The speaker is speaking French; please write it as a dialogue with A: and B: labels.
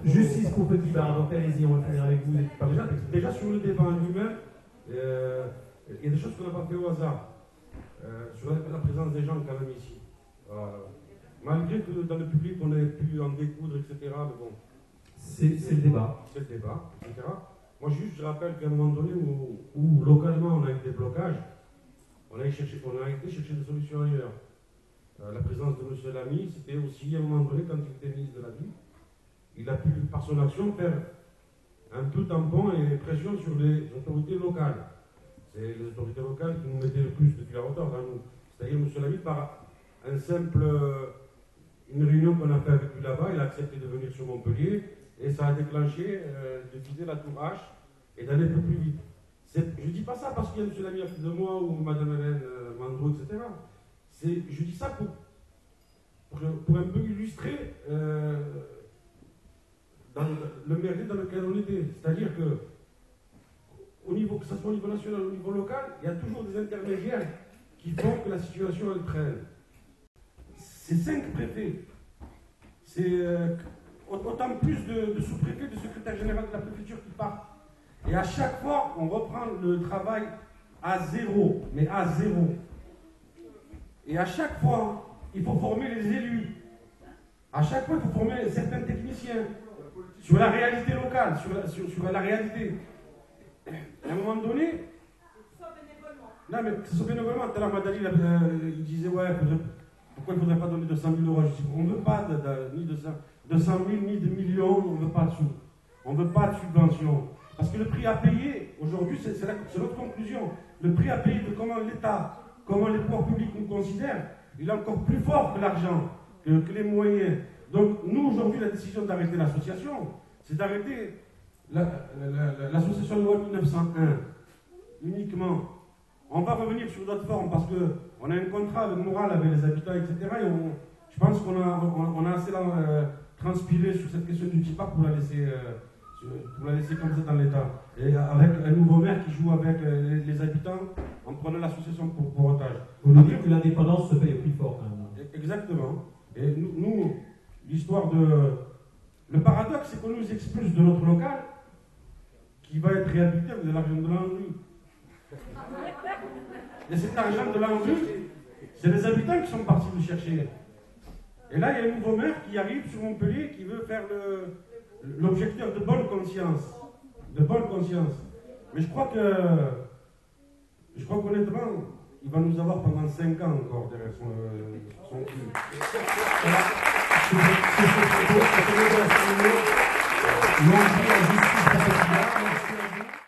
A: Justice pour Petit Bar, donc allez-y, on va finir avec vous.
B: Déjà sur le débat en lui-même, il y a des choses qu'on n'a pas fait au hasard. Sur la présence des gens quand même ici. Malgré que dans le public on ait pu en découdre, etc. Mais bon,
A: c'est le débat.
B: C'est le débat, etc. Moi je rappelle qu'à un moment donné où localement on a eu des blocages, on a été chercher des solutions ailleurs. La présence de M. Lamy, c'était aussi à un moment donné, quand il était ministre de la Ville, il a pu, par son action, faire un peu tampon et pression sur les autorités locales. C'est les autorités locales qui nous mettaient le plus de cuillère à hauteur dans nous. C'est-à-dire, M. Lamy, par une réunion qu'on a fait avec lui là-bas, il a accepté de venir sur Montpellier et ça a déclenché de vider la tour H et d'aller un peu plus vite. Je ne dis pas ça parce qu'il y a M. Lamy à côté de moi ou Mme Hélène Mandreau, etc. Je dis ça pour un peu illustrer dans le merdier dans lequel on était. C'est-à-dire que, que ce soit au niveau national ou au niveau local, il y a toujours des intermédiaires qui font que la situation elle traîne. C'est 5 préfets. C'est autant plus de sous-préfets, de secrétaire général de la préfecture qui partent. Et à chaque fois, on reprend le travail à zéro, mais à zéro. Et à chaque fois, il faut former les élus. À chaque fois, il faut former certains techniciens sur la réalité locale, sur la réalité. À un moment donné... Non, mais que ce soit bénévolement. Tout à l'heure, Madali, il disait, ouais, pourquoi il ne faudrait pas donner 200 000 euros? On ne veut pas ni de 200 000, ni de millions, on ne veut pas de sous. On ne veut pas de subvention. Parce que le prix à payer, aujourd'hui, c'est notre conclusion. Le prix à payer de comment l'État, comment les pouvoirs publics nous considèrent, il est encore plus fort que l'argent, que les moyens. Donc, nous, aujourd'hui, la décision d'arrêter l'association, c'est d'arrêter l'association de loi 1901, uniquement. On va revenir sur d'autres formes, parce qu'on a un contrat avec Moral, avec les habitants, etc. Et je pense qu'on a assez transpiré sur cette question du petit parc pour la laisser comme ça dans l'État. Et avec un nouveau maire qui joue avec les habitants en prenant l'association pour otage.
A: Vous nous dites que l'indépendance se paye plus fort quand même.
B: Exactement. Et nous l'histoire de... Le paradoxe, c'est qu'on nous expulse de notre local qui va être réhabilité avec de l'argent de l'ANRU. Et cet argent de l'ANRU, c'est les habitants qui sont partis le chercher. Et là, il y a un nouveau maire qui arrive sur Montpellier qui veut faire l'objecteur de bonne conscience. De bonne conscience. Mais je crois qu'honnêtement, il va nous avoir pendant 5 ans encore derrière son cul. Voilà.